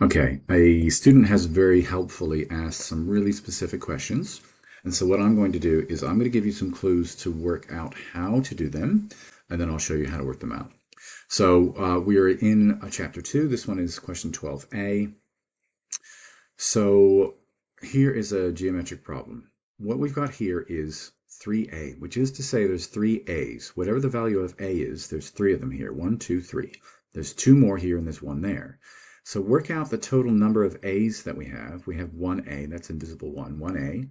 Okay, a student has very helpfully asked some really specific questions. And so what I'm going to do is I'm going to give you some clues to work out how to do them, and then I'll show you how to work them out. So we are in chapter 2. This one is question 12a. So here is a geometric problem. What we've got here is 3a, which is to say there's 3 a's. Whatever the value of a is, there's 3 of them here. 1, 2, 3. There's 2 more here and there's 1 there. So work out the total number of a's that we have. We have 1a, that's invisible 1. 1a,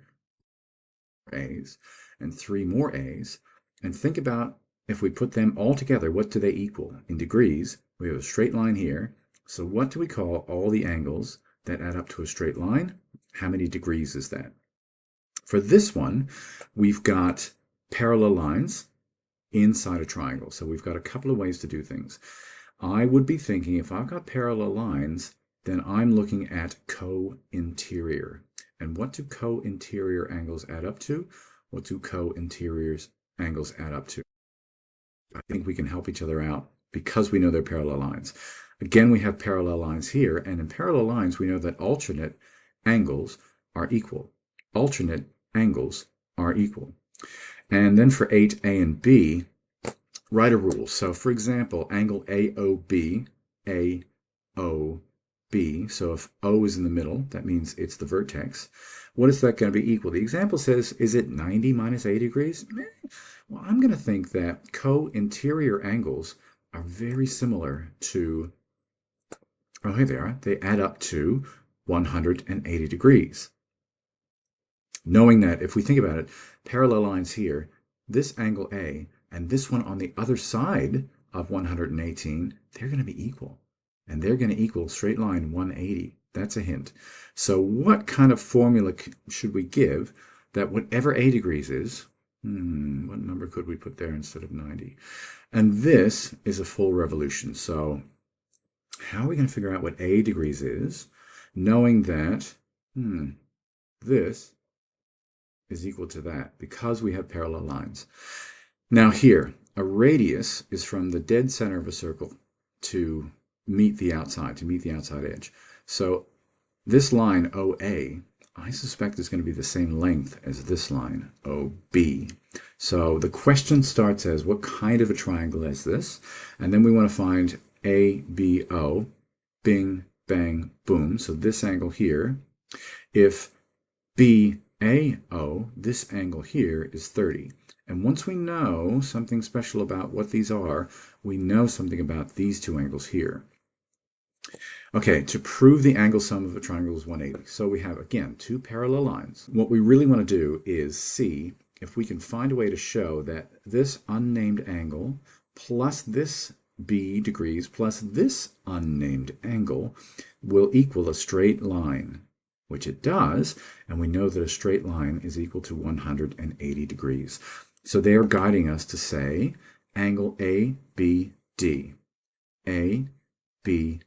a's, and 3 more a's. And think about if we put them all together, what do they equal? In degrees, we have a straight line here. So what do we call all the angles that add up to a straight line? How many degrees is that? For this one, we've got parallel lines inside a triangle. So we've got a couple of ways to do things. I would be thinking if I've got parallel lines, then I'm looking at co-interior. And what do co-interior angles add up to? What do co-interior angles add up to? I think we can help each other out because we know they're parallel lines. Again, we have parallel lines here, and in parallel lines, we know that alternate angles are equal. Alternate angles are equal. And then for 8a and b, write a rule. So for example, angle AOB, AOB, so if O is in the middle, that means it's the vertex. What is that going to be equal? The example says, is it 90 minus 80 degrees? Well, I'm going to think that co-interior angles are very similar to, oh, here they are. They add up to 180 degrees. Knowing that, if we think about it, parallel lines here, this angle A and this one on the other side of 118, they're going to be equal. And they're going to equal straight line 180. That's a hint. So what kind of formula should we give that whatever A degrees is, what number could we put there instead of 90? And this is a full revolution. So how are we going to figure out what A degrees is, knowing that this is equal to that because we have parallel lines. Now here, a radius is from the dead center of a circle to meet the outside edge. So this line OA, I suspect is going to be the same length as this line OB. So the question starts as, what kind of a triangle is this? And then we want to find ABO, bing, bang, boom. So this angle here, if BAO, this angle here is 30. And once we know something special about what these are, we know something about these two angles here. Okay, to prove the angle sum of a triangle is 180. So we have, again, two parallel lines. What we really want to do is see if we can find a way to show that this unnamed angle plus this B degrees plus this unnamed angle will equal a straight line, which it does, and we know that a straight line is equal to 180 degrees. So they are guiding us to say angle ABD. ABD.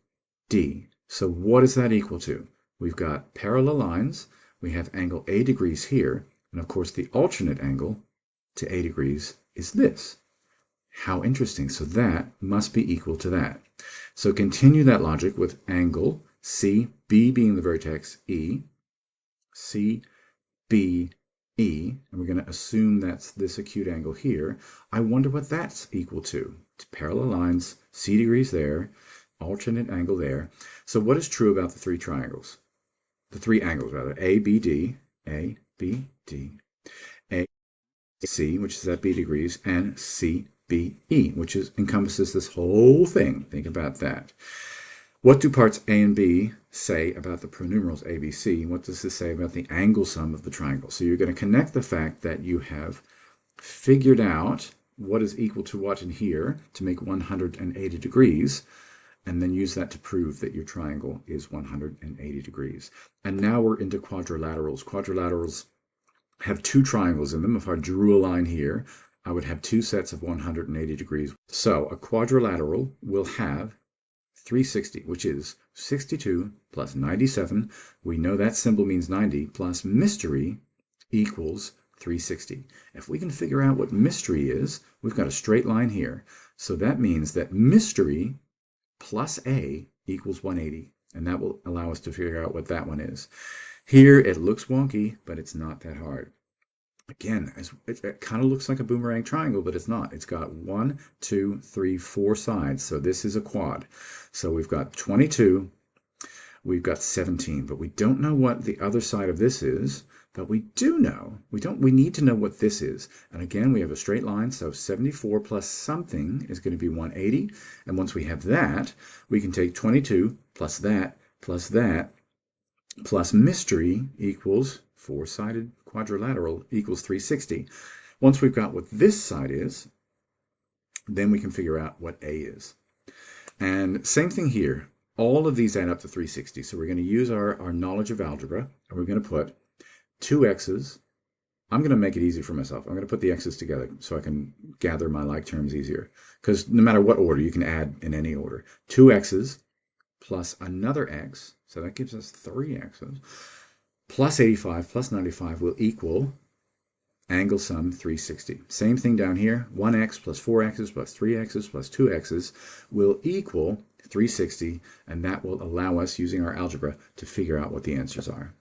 So what is that equal to? We've got parallel lines, we have angle A degrees here, and of course the alternate angle to A degrees is this. How interesting. So that must be equal to that. So continue that logic with angle C, B being the vertex, E, C, B, E, and we're going to assume that's this acute angle here. I wonder what that's equal to. It's parallel lines, C degrees there, alternate angle there. So what is true about the three triangles? The three angles, rather. ABD, ABD, AC, which is at B degrees, and CBE, which encompasses this whole thing. Think about that. What do parts A and B say about the pronumerals ABC? What does this say about the angle sum of the triangle? So you're going to connect the fact that you have figured out what is equal to what in here to make 180 degrees, and then use that to prove that your triangle is 180 degrees. And now we're into quadrilaterals. Quadrilaterals have two triangles in them. If I drew a line here, I would have two sets of 180 degrees. So a quadrilateral will have 360, which is 62 plus 97. We know that symbol means 90 plus mystery equals 360. If we can figure out what mystery is, we've got a straight line here. So that means that mystery plus A equals 180. And that will allow us to figure out what that one is. Here, it looks wonky, but it's not that hard. Again, it kind of looks like a boomerang triangle, but it's not. It's got 1, 2, 3, 4 sides. So this is a quad. So we've got 22, we've got 17, but we don't know what the other side of this is. But we do know, we need to know what this is. And again, we have a straight line, so 74 plus something is going to be 180. And once we have that, we can take 22 plus that, plus mystery equals four-sided quadrilateral equals 360. Once we've got what this side is, then we can figure out what A is. And same thing here. All of these add up to 360. So we're going to use our knowledge of algebra, and we're going to put two x's. I'm going to make it easy for myself. I'm going to put the x's together so I can gather my like terms easier. Because no matter what order, you can add in any order. Two x's plus another x, so that gives us 3 x's, plus 85 plus 95 will equal angle sum 360. Same thing down here. 1x plus 4x's plus 3x's plus 2x's will equal 360, and that will allow us, using our algebra, to figure out what the answers are.